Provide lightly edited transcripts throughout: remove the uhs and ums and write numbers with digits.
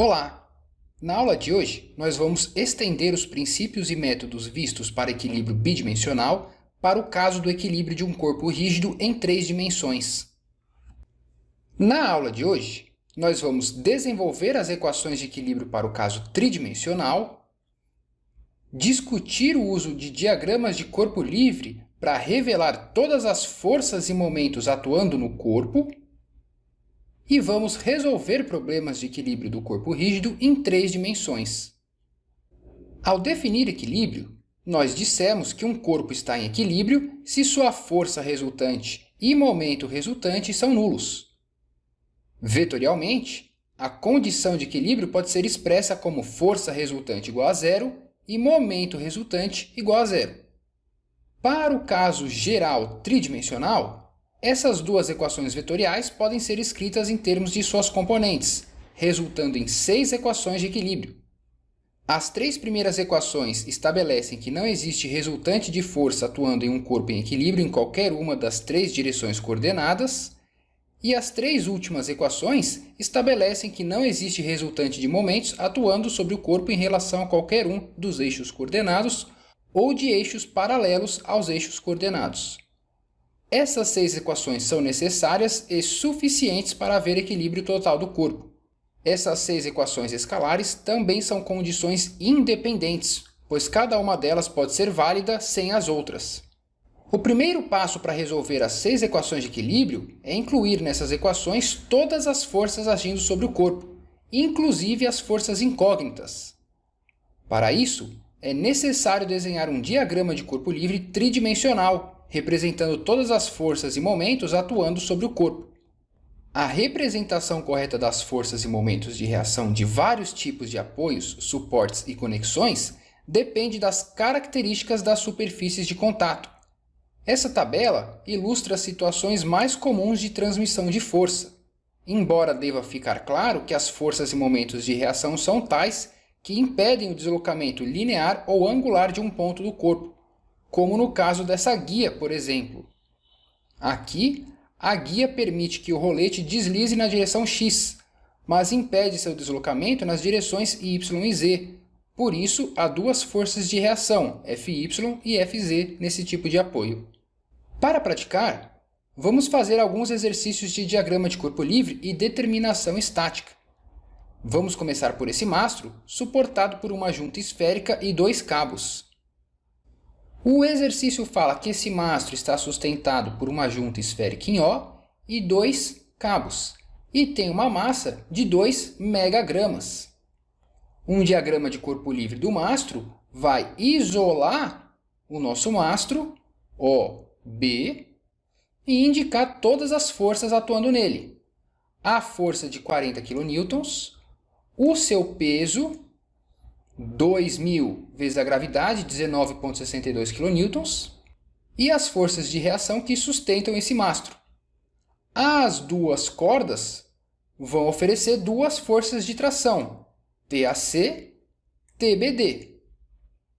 Olá! Na aula de hoje, nós vamos estender os princípios e métodos vistos para equilíbrio bidimensional para o caso do equilíbrio de um corpo rígido em 3 dimensões. Na aula de hoje, nós vamos desenvolver as equações de equilíbrio para o caso tridimensional, discutir o uso de diagramas de corpo livre para revelar todas as forças e momentos atuando no corpo, e vamos resolver problemas de equilíbrio do corpo rígido em 3 dimensões. Ao definir equilíbrio, nós dissemos que um corpo está em equilíbrio se sua força resultante e momento resultante são nulos. Vetorialmente, a condição de equilíbrio pode ser expressa como força resultante igual a zero e momento resultante igual a zero. Para o caso geral tridimensional, essas duas equações vetoriais podem ser escritas em termos de suas componentes, resultando em 6 equações de equilíbrio. As 3 primeiras equações estabelecem que não existe resultante de força atuando em um corpo em equilíbrio em qualquer uma das 3 direções coordenadas, e as 3 últimas equações estabelecem que não existe resultante de momentos atuando sobre o corpo em relação a qualquer um dos eixos coordenados ou de eixos paralelos aos eixos coordenados. Essas 6 equações são necessárias e suficientes para haver equilíbrio total do corpo. Essas 6 equações escalares também são condições independentes, pois cada uma delas pode ser válida sem as outras. O primeiro passo para resolver as 6 equações de equilíbrio é incluir nessas equações todas as forças agindo sobre o corpo, inclusive as forças incógnitas. Para isso, é necessário desenhar um diagrama de corpo livre tridimensional, representando todas as forças e momentos atuando sobre o corpo. A representação correta das forças e momentos de reação de vários tipos de apoios, suportes e conexões depende das características das superfícies de contato. Essa tabela ilustra as situações mais comuns de transmissão de força, embora deva ficar claro que as forças e momentos de reação são tais que impedem o deslocamento linear ou angular de um ponto do corpo, como no caso dessa guia, por exemplo. Aqui, a guia permite que o rolete deslize na direção x, mas impede seu deslocamento nas direções y e z. Por isso, há 2 forças de reação, Fy e Fz, nesse tipo de apoio. Para praticar, vamos fazer alguns exercícios de diagrama de corpo livre e determinação estática. Vamos começar por esse mastro, suportado por uma junta esférica e 2 cabos. O exercício fala que esse mastro está sustentado por uma junta esférica em O e 2 cabos, e tem uma massa de 2 megagramas. Um diagrama de corpo livre do mastro vai isolar o nosso mastro, OB, e indicar todas as forças atuando nele. A força de 40 kN, o seu peso, 2.000 vezes a gravidade, 19,62 kN, e as forças de reação que sustentam esse mastro. As 2 cordas vão oferecer 2 forças de tração, TAC, TBD.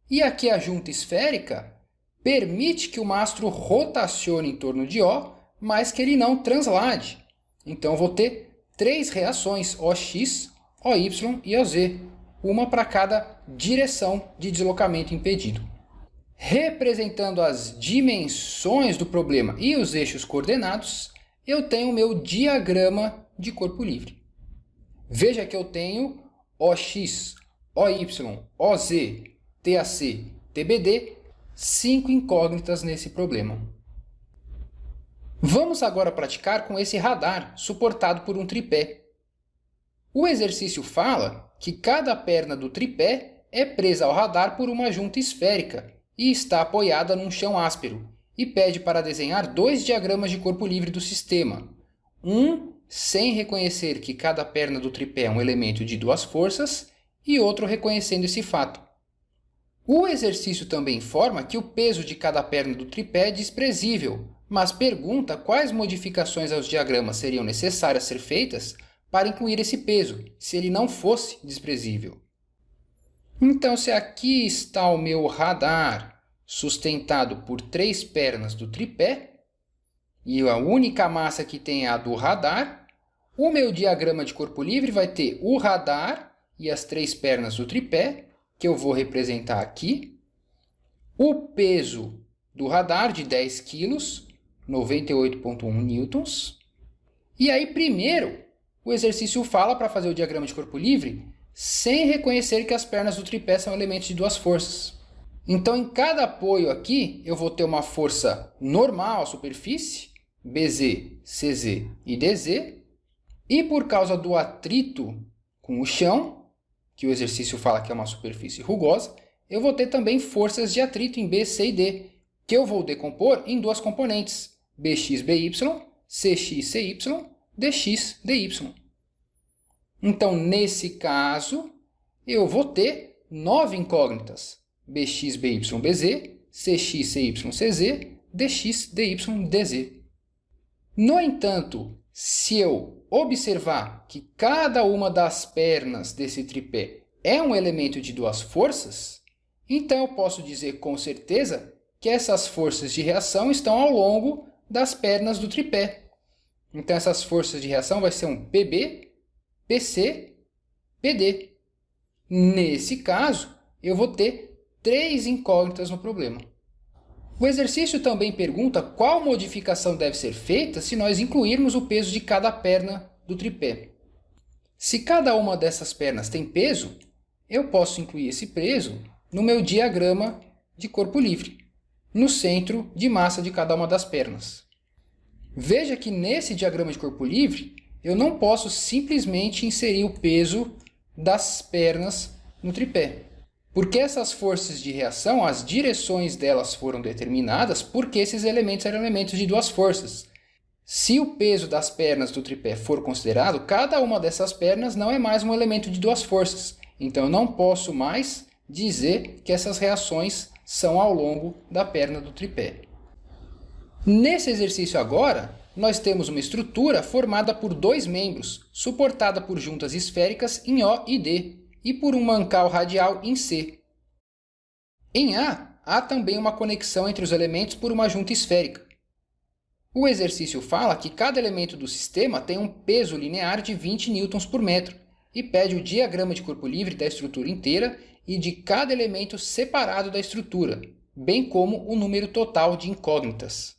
E aqui a junta esférica permite que o mastro rotacione em torno de O, mas que ele não translade. Então, vou ter 3 reações, OX, OY e OZ. Uma para cada direção de deslocamento impedido. Representando as dimensões do problema e os eixos coordenados, eu tenho o meu diagrama de corpo livre. Veja que eu tenho OX, OY, OZ, TAC, TBD, 5 incógnitas nesse problema. Vamos agora praticar com esse radar suportado por um tripé. O exercício fala que cada perna do tripé é presa ao radar por uma junta esférica e está apoiada num chão áspero, e pede para desenhar 2 diagramas de corpo livre do sistema. Um sem reconhecer que cada perna do tripé é um elemento de 2 forças e outro reconhecendo esse fato. O exercício também informa que o peso de cada perna do tripé é desprezível, mas pergunta quais modificações aos diagramas seriam necessárias ser feitas para incluir esse peso, se ele não fosse desprezível. Então, se aqui está o meu radar sustentado por 3 pernas do tripé, e a única massa que tem é a do radar, o meu diagrama de corpo livre vai ter o radar e as 3 pernas do tripé, que eu vou representar aqui. O peso do radar de 10 kg, 98,1 newtons. E aí, primeiro, o exercício fala para fazer o diagrama de corpo livre sem reconhecer que as pernas do tripé são elementos de 2 forças. Então, em cada apoio aqui, eu vou ter uma força normal à superfície, BZ, CZ e DZ. E por causa do atrito com o chão, que o exercício fala que é uma superfície rugosa, eu vou ter também forças de atrito em B, C e D, que eu vou decompor em 2 componentes, BX, BY, CX, CY, DX, DY. Então, nesse caso, eu vou ter 9 incógnitas, BX, BY, BZ, CX, CY, CZ, DX, DY, DZ. No entanto, se eu observar que cada uma das pernas desse tripé é um elemento de 2 forças, então eu posso dizer com certeza que essas forças de reação estão ao longo das pernas do tripé. Então essas forças de reação vai ser um PB, PC, PD. Nesse caso, eu vou ter 3 incógnitas no problema. O exercício também pergunta qual modificação deve ser feita se nós incluirmos o peso de cada perna do tripé. Se cada uma dessas pernas tem peso, eu posso incluir esse peso no meu diagrama de corpo livre, no centro de massa de cada uma das pernas. Veja que nesse diagrama de corpo livre, eu não posso simplesmente inserir o peso das pernas no tripé. Porque essas forças de reação, as direções delas foram determinadas porque esses elementos eram elementos de 2 forças. Se o peso das pernas do tripé for considerado, cada uma dessas pernas não é mais um elemento de 2 forças. Então eu não posso mais dizer que essas reações são ao longo da perna do tripé. Nesse exercício agora, nós temos uma estrutura formada por 2 membros, suportada por juntas esféricas em O e D, e por um mancal radial em C. Em A, há também uma conexão entre os elementos por uma junta esférica. O exercício fala que cada elemento do sistema tem um peso linear de 20 newtons por metro e pede o diagrama de corpo livre da estrutura inteira e de cada elemento separado da estrutura, bem como o número total de incógnitas.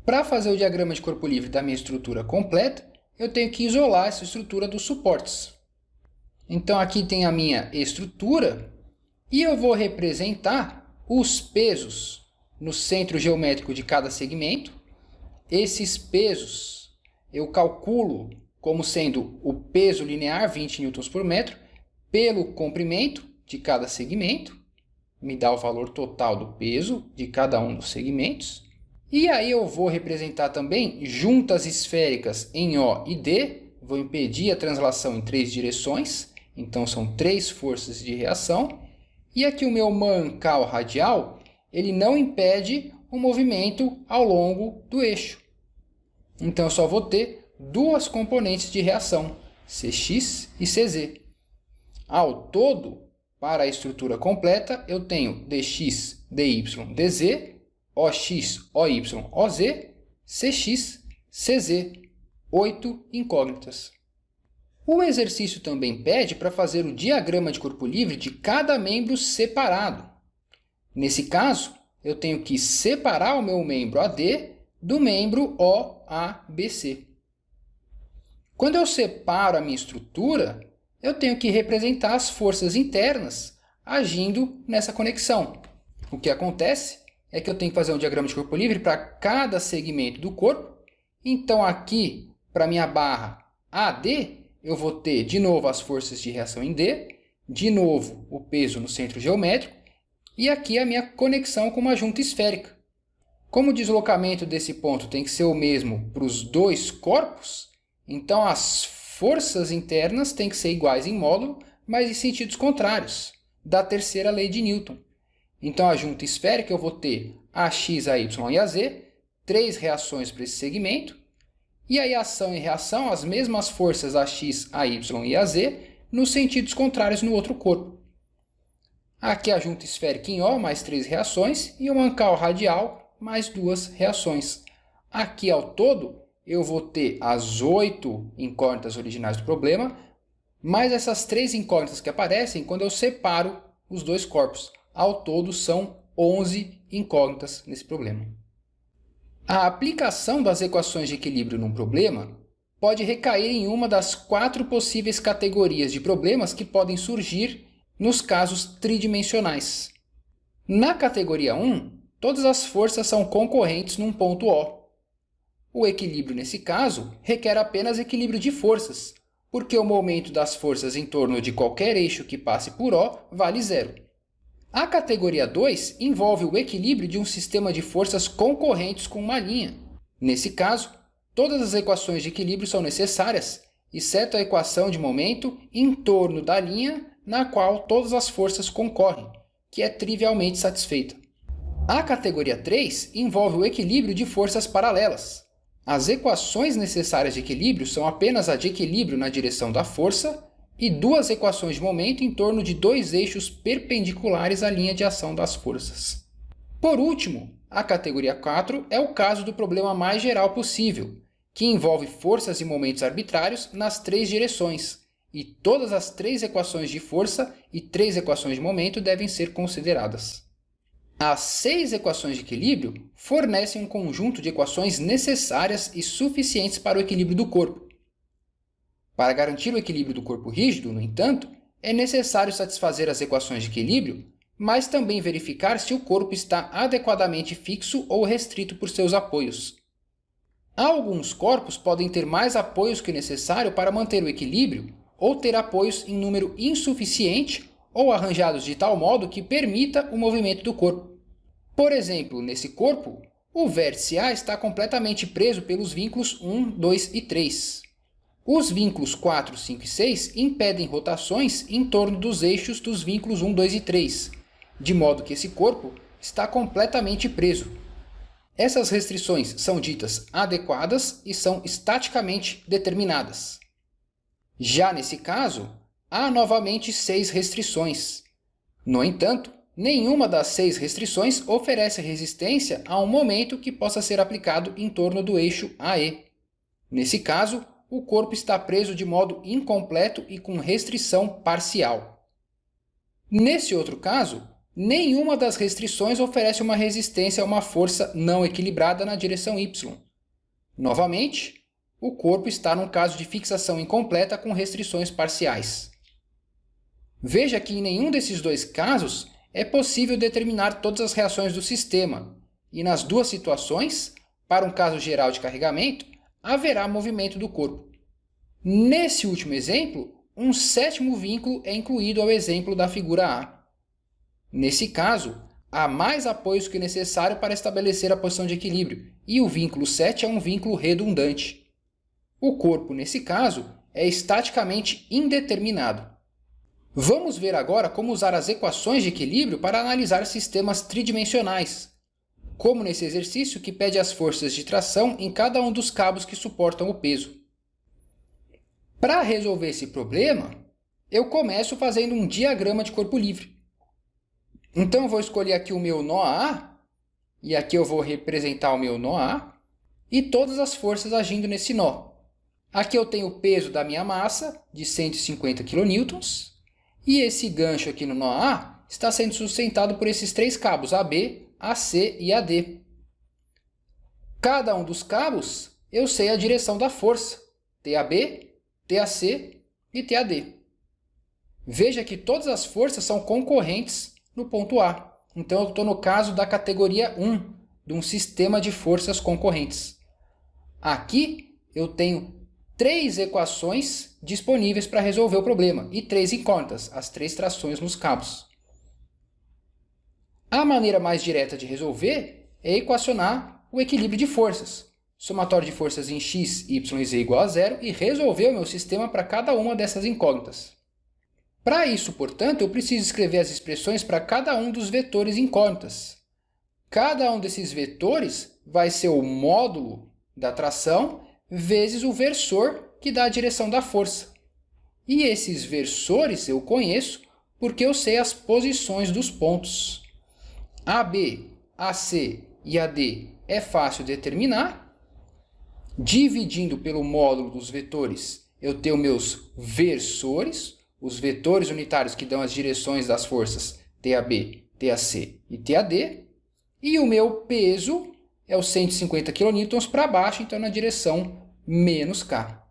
Para fazer o diagrama de corpo livre da minha estrutura completa, eu tenho que isolar essa estrutura dos suportes. Então aqui tem a minha estrutura e eu vou representar os pesos no centro geométrico de cada segmento. Esses pesos eu calculo como sendo o peso linear, 20 newtons por metro, pelo comprimento de cada segmento, me dá o valor total do peso de cada um dos segmentos. E aí eu vou representar também juntas esféricas em O e D, vou impedir a translação em 3 direções. Então, são 3 forças de reação. E aqui o meu mancal radial, ele não impede o movimento ao longo do eixo. Então, eu só vou ter 2 componentes de reação, CX e CZ. Ao todo, para a estrutura completa, eu tenho DX, DY, DZ, OX, OY, OZ, CX, CZ, 8 incógnitas. O exercício também pede para fazer o diagrama de corpo livre de cada membro separado. Nesse caso, eu tenho que separar o meu membro AD do membro OABC. Quando eu separo a minha estrutura, eu tenho que representar as forças internas agindo nessa conexão. O que acontece é que eu tenho que fazer um diagrama de corpo livre para cada segmento do corpo. Então, aqui, para a minha barra AD, eu vou ter de novo as forças de reação em D, de novo o peso no centro geométrico, e aqui a minha conexão com uma junta esférica. Como o deslocamento desse ponto tem que ser o mesmo para os 2 corpos, então as forças internas têm que ser iguais em módulo, mas em sentidos contrários, da terceira lei de Newton. Então a junta esférica eu vou ter AX, AY e AZ, 3 reações para esse segmento, e aí ação e reação, as mesmas forças AX, AY e AZ, nos sentidos contrários no outro corpo. Aqui a junta esférica em O, mais 3 reações, e o mancal radial, mais 2 reações. Aqui ao todo, eu vou ter as 8 incógnitas originais do problema, mais essas 3 incógnitas que aparecem quando eu separo os dois corpos. Ao todo, são 11 incógnitas nesse problema. A aplicação das equações de equilíbrio num problema pode recair em uma das 4 possíveis categorias de problemas que podem surgir nos casos tridimensionais. Na categoria 1, todas as forças são concorrentes num ponto O. O equilíbrio, nesse caso, requer apenas equilíbrio de forças, porque o momento das forças em torno de qualquer eixo que passe por O vale zero. A categoria 2 envolve o equilíbrio de um sistema de forças concorrentes com uma linha. Nesse caso, todas as equações de equilíbrio são necessárias, exceto a equação de momento em torno da linha na qual todas as forças concorrem, que é trivialmente satisfeita. A categoria 3 envolve o equilíbrio de forças paralelas. As equações necessárias de equilíbrio são apenas a de equilíbrio na direção da força e 2 equações de momento em torno de 2 eixos perpendiculares à linha de ação das forças. Por último, a categoria 4 é o caso do problema mais geral possível, que envolve forças e momentos arbitrários nas 3 direções, e todas as 3 equações de força e 3 equações de momento devem ser consideradas. As 6 equações de equilíbrio fornecem um conjunto de equações necessárias e suficientes para o equilíbrio do corpo. Para garantir o equilíbrio do corpo rígido, no entanto, é necessário satisfazer as equações de equilíbrio, mas também verificar se o corpo está adequadamente fixo ou restrito por seus apoios. Alguns corpos podem ter mais apoios que o necessário para manter o equilíbrio, ou ter apoios em número insuficiente ou arranjados de tal modo que permita o movimento do corpo. Por exemplo, nesse corpo, o vértice A está completamente preso pelos vínculos 1, 2 e 3. Os vínculos 4, 5 e 6 impedem rotações em torno dos eixos dos vínculos 1, 2 e 3, de modo que esse corpo está completamente preso. Essas restrições são ditas adequadas e são estaticamente determinadas. Já nesse caso, há novamente 6 restrições. No entanto, nenhuma das 6 restrições oferece resistência a um momento que possa ser aplicado em torno do eixo AE. Nesse caso, o corpo está preso de modo incompleto e com restrição parcial. Nesse outro caso, nenhuma das restrições oferece uma resistência a uma força não equilibrada na direção Y. Novamente, o corpo está num caso de fixação incompleta com restrições parciais. Veja que em nenhum desses 2 casos é possível determinar todas as reações do sistema, e nas 2 situações, para um caso geral de carregamento, haverá movimento do corpo. Nesse último exemplo, um 7º vínculo é incluído ao exemplo da figura A. Nesse caso, há mais apoios que o necessário para estabelecer a posição de equilíbrio, e o vínculo 7 é um vínculo redundante. O corpo, nesse caso, é estaticamente indeterminado. Vamos ver agora como usar as equações de equilíbrio para analisar sistemas tridimensionais, como nesse exercício que pede as forças de tração em cada um dos cabos que suportam o peso. Para resolver esse problema, eu começo fazendo um diagrama de corpo livre. Então eu vou escolher aqui o meu nó A, e aqui eu vou representar o meu nó A, e todas as forças agindo nesse nó. Aqui eu tenho o peso da minha massa, de 150 kN, e esse gancho aqui no nó A está sendo sustentado por esses 3 cabos, AB, AC e AD. Cada um dos cabos eu sei a direção da força, TAB, TAC e TAD. Veja que todas as forças são concorrentes no ponto A. Então eu estou no caso da categoria 1, de um sistema de forças concorrentes. Aqui eu tenho 3 equações disponíveis para resolver o problema e 3 incógnitas, as 3 trações nos cabos. A maneira mais direta de resolver é equacionar o equilíbrio de forças, somatório de forças em x, y e z igual a zero, e resolver o meu sistema para cada uma dessas incógnitas. Para isso, portanto, eu preciso escrever as expressões para cada um dos vetores incógnitas. Cada um desses vetores vai ser o módulo da tração vezes o versor que dá a direção da força. E esses versores eu conheço porque eu sei as posições dos pontos. AB, AC e AD é fácil determinar. Dividindo pelo módulo dos vetores, eu tenho meus versores, os vetores unitários que dão as direções das forças TAB, TAC e TAD. E o meu peso é os 150 kN para baixo, então na direção menos K.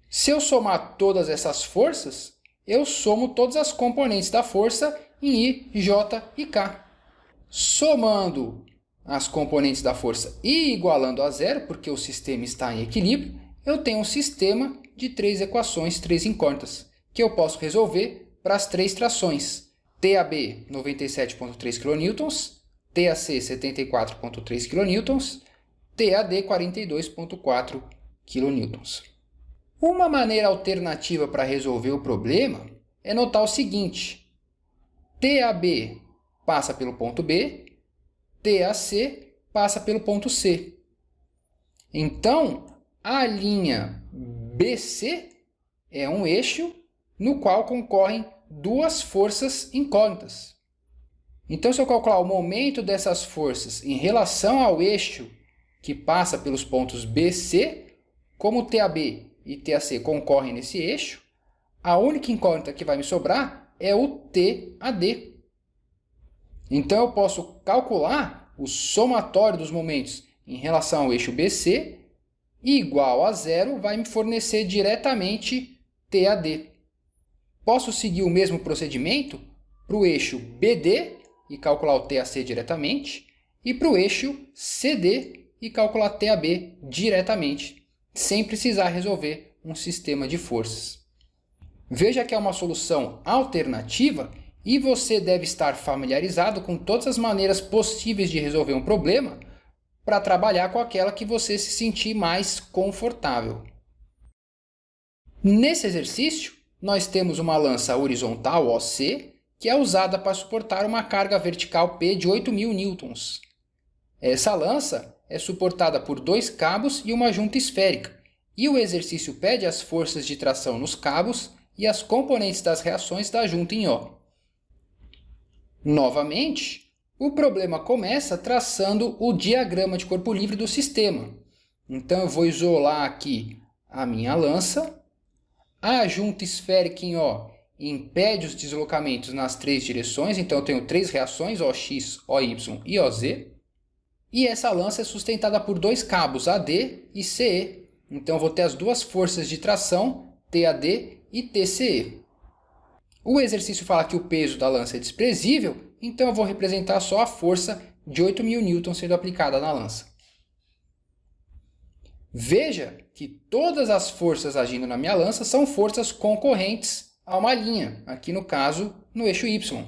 Se eu somar todas essas forças, eu somo todas as componentes da força em I, J e K. Somando as componentes da força e igualando a zero, porque o sistema está em equilíbrio, eu tenho um sistema de 3 equações, 3 incógnitas, que eu posso resolver para as 3 trações. TAB 97,3 kN, TAC 74,3 kN, TAD 42,4 kN. Uma maneira alternativa para resolver o problema é notar o seguinte: TAB passa pelo ponto B, TAC passa pelo ponto C. Então, a linha BC é um eixo no qual concorrem duas forças incógnitas. Então, se eu calcular o momento dessas forças em relação ao eixo que passa pelos pontos BC, como TAB e TAC concorrem nesse eixo, a única incógnita que vai me sobrar é o TAD. Então, eu posso calcular o somatório dos momentos em relação ao eixo BC, e igual a zero vai me fornecer diretamente TAD. Posso seguir o mesmo procedimento para o eixo BD e calcular o TAC diretamente, e para o eixo CD e calcular TAB diretamente, sem precisar resolver um sistema de forças. Veja que é uma solução alternativa e você deve estar familiarizado com todas as maneiras possíveis de resolver um problema para trabalhar com aquela que você se sentir mais confortável. Nesse exercício, nós temos uma lança horizontal OC, que é usada para suportar uma carga vertical P de 8.000 newtons. Essa lança é suportada por 2 cabos e uma junta esférica, e o exercício pede as forças de tração nos cabos e as componentes das reações da junta em O. Novamente, o problema começa traçando o diagrama de corpo livre do sistema. Então, eu vou isolar aqui a minha lança. A junta esférica em O impede os deslocamentos nas 3 direções. Então, eu tenho 3 reações, OX, OY e OZ. E essa lança é sustentada por 2 cabos, AD e CE. Então, eu vou ter as duas forças de tração, TAD e TCE. O exercício fala que o peso da lança é desprezível, então eu vou representar só a força de 8.000 newtons sendo aplicada na lança. Veja que todas as forças agindo na minha lança são forças concorrentes a uma linha, aqui no caso, no eixo Y.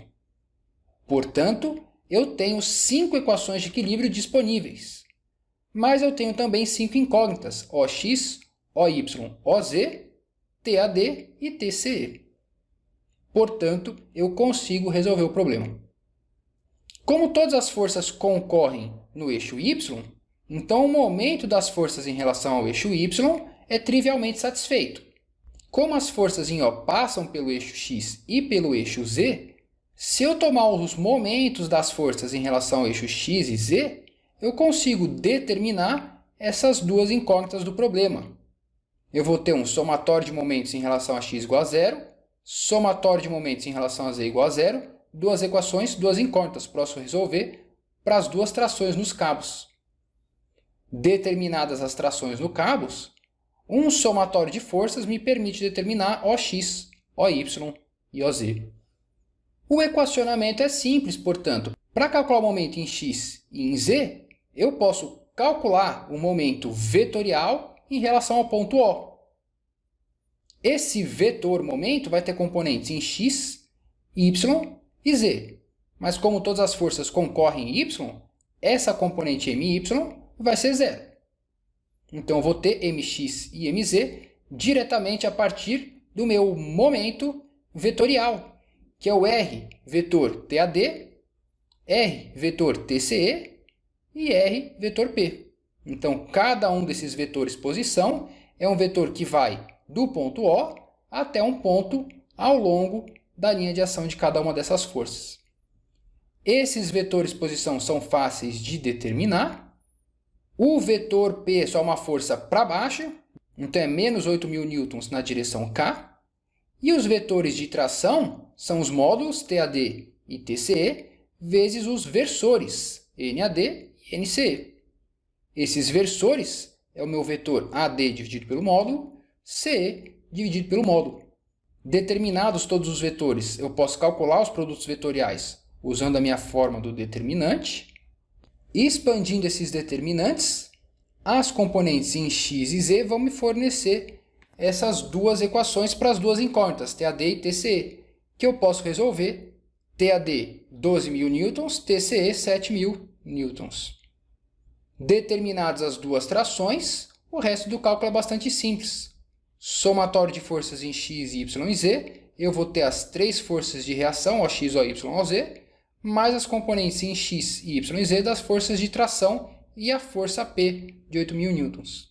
Portanto, eu tenho 5 equações de equilíbrio disponíveis. Mas eu tenho também 5 incógnitas, OX, OY, OZ, TAD e TCE. Portanto, eu consigo resolver o problema. Como todas as forças concorrem no eixo Y, então o momento das forças em relação ao eixo Y é trivialmente satisfeito. Como as forças em O passam pelo eixo X e pelo eixo Z, se eu tomar os momentos das forças em relação ao eixo X e Z, eu consigo determinar essas duas incógnitas do problema. Eu vou ter um somatório de momentos em relação a x igual a zero, somatório de momentos em relação a z igual a zero, duas equações, duas incógnitas. Posso resolver para as duas trações nos cabos. Determinadas as trações nos cabos, um somatório de forças me permite determinar OX, OY e OZ. O equacionamento é simples, portanto. Para calcular o momento em x e em z, eu posso calcular o momento vetorial em relação ao ponto O. Esse vetor momento vai ter componentes em x, y e z. Mas como todas as forças concorrem em y, essa componente my vai ser zero. Então eu vou ter mx e mz diretamente a partir do meu momento vetorial, que é o r vetor TAD, r vetor TCE e r vetor P. Então, cada um desses vetores posição é um vetor que vai do ponto O até um ponto ao longo da linha de ação de cada uma dessas forças. Esses vetores posição são fáceis de determinar. O vetor P é só uma força para baixo, Então é menos 8.000 newtons na direção K. E os vetores de tração são os módulos TAD e TCE vezes os versores NAD e NCE. Esses versores é o meu vetor AD dividido pelo módulo, CE dividido pelo módulo. Determinados todos os vetores, eu posso calcular os produtos vetoriais usando a minha forma do determinante. Expandindo esses determinantes, as componentes em x e z vão me fornecer essas duas equações para as duas incógnitas, TAD e TCE, que eu posso resolver. TAD 12.000 newtons, TCE 7.000 newtons. Determinadas as duas trações, o resto do cálculo é bastante simples. Somatório de forças em x, y e z, eu vou ter as três forças de reação, OX, OY, OZ, mais as componentes em x, y e z das forças de tração e a força P de 8.000 newtons.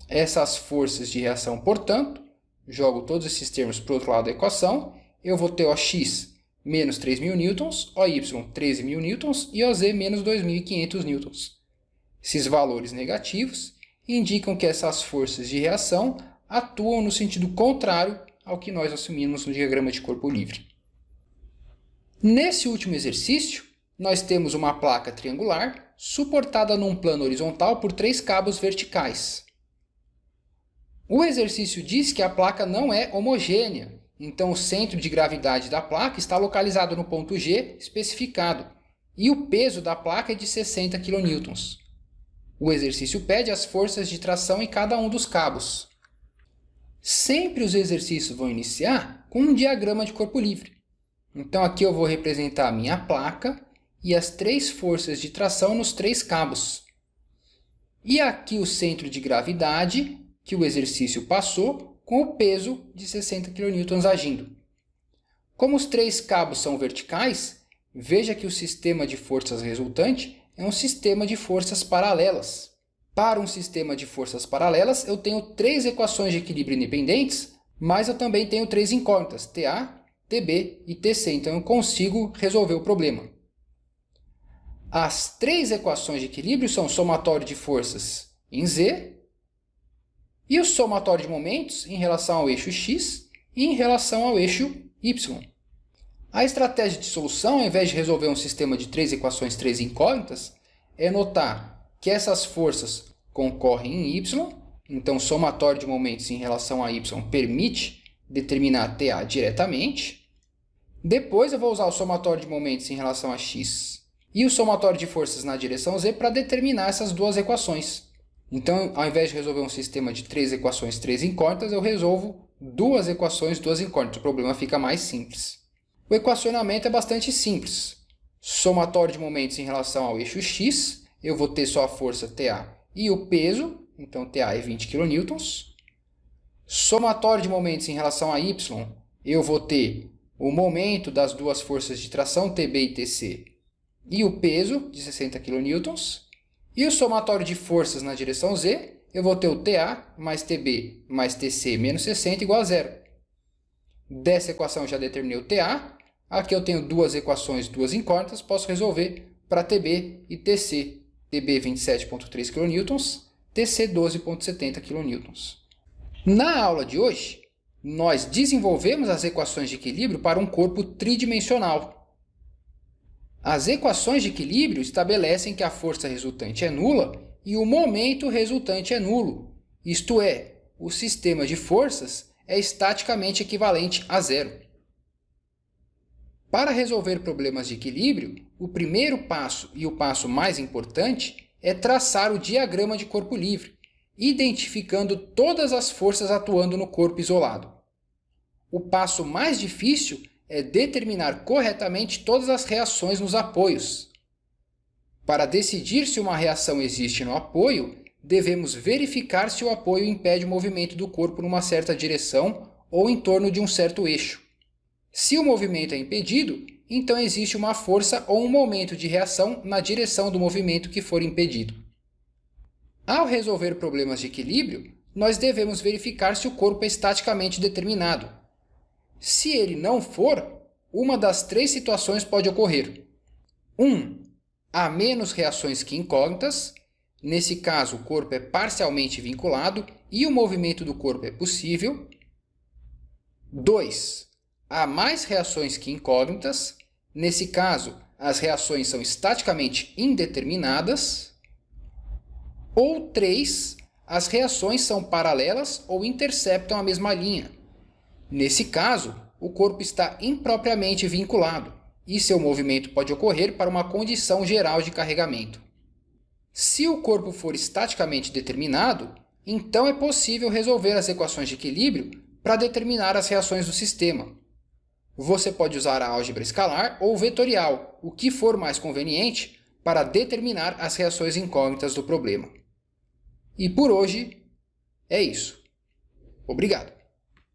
Essas forças de reação, portanto, jogo todos esses termos para o outro lado da equação, eu vou ter OX menos 3.000 newtons, OY 13.000 newtons e OZ menos 2.500 newtons. Esses valores negativos indicam que essas forças de reação atuam no sentido contrário ao que nós assumimos no diagrama de corpo livre. Nesse último exercício, nós temos uma placa triangular suportada num plano horizontal por 3 cabos verticais. O exercício diz que a placa não é homogênea, então o centro de gravidade da placa está localizado no ponto G especificado, e o peso da placa é de 60 kN. O exercício pede as forças de tração em cada um dos cabos. Sempre os exercícios vão iniciar com um diagrama de corpo livre. Então aqui eu vou representar a minha placa e as 3 forças de tração nos 3 cabos. E aqui o centro de gravidade que o exercício passou com o peso de 60 kN agindo. Como os 3 cabos são verticais, veja que o sistema de forças resultante é um sistema de forças paralelas. Para um sistema de forças paralelas, eu tenho 3 equações de equilíbrio independentes, mas eu também tenho 3 incógnitas, TA, TB e TC, então eu consigo resolver o problema. As 3 equações de equilíbrio são o somatório de forças em Z e o somatório de momentos em relação ao eixo X e em relação ao eixo Y. A estratégia de solução, ao invés de resolver um sistema de 3 equações, 3 incógnitas, é notar que essas forças concorrem em Y, então o somatório de momentos em relação a Y permite determinar TA diretamente. Depois eu vou usar o somatório de momentos em relação a X e o somatório de forças na direção Z para determinar essas duas equações. Então, ao invés de resolver um sistema de 3 equações, 3 incógnitas, eu resolvo 2 equações, 2 incógnitas. O problema fica mais simples. O equacionamento é bastante simples. Somatório de momentos em relação ao eixo X, eu vou ter só a força TA e o peso, então TA é 20 kN. Somatório de momentos em relação a Y, eu vou ter o momento das duas forças de tração, TB e TC, e o peso de 60 kN. E o somatório de forças na direção Z, eu vou ter o TA mais TB mais TC menos 60 igual a zero. Dessa equação eu já determinei o TA. Aqui eu tenho 2 equações, 2 incógnitas, posso resolver para TB e TC. TB 27,3 kN, TC 12,70 kN. Na aula de hoje, nós desenvolvemos as equações de equilíbrio para um corpo tridimensional. As equações de equilíbrio estabelecem que a força resultante é nula e o momento resultante é nulo. Isto é, o sistema de forças é estaticamente equivalente a zero. Para resolver problemas de equilíbrio, o primeiro passo e o passo mais importante é traçar o diagrama de corpo livre, identificando todas as forças atuando no corpo isolado. O passo mais difícil é determinar corretamente todas as reações nos apoios. Para decidir se uma reação existe no apoio, devemos verificar se o apoio impede o movimento do corpo numa certa direção ou em torno de um certo eixo. Se o movimento é impedido, então existe uma força ou um momento de reação na direção do movimento que for impedido. Ao resolver problemas de equilíbrio, nós devemos verificar se o corpo é estaticamente determinado. Se ele não for, uma das 3 situações pode ocorrer. 1. Há menos reações que incógnitas. Nesse caso, o corpo é parcialmente vinculado e o movimento do corpo é possível. 2. Há mais reações que incógnitas. Nesse caso, as reações são estaticamente indeterminadas. Ou 3. As reações são paralelas ou interceptam a mesma linha. Nesse caso, o corpo está impropriamente vinculado e seu movimento pode ocorrer para uma condição geral de carregamento. Se o corpo for estaticamente determinado, então é possível resolver as equações de equilíbrio para determinar as reações do sistema. Você pode usar a álgebra escalar ou vetorial, o que for mais conveniente, para determinar as reações incógnitas do problema. E por hoje é isso. Obrigado!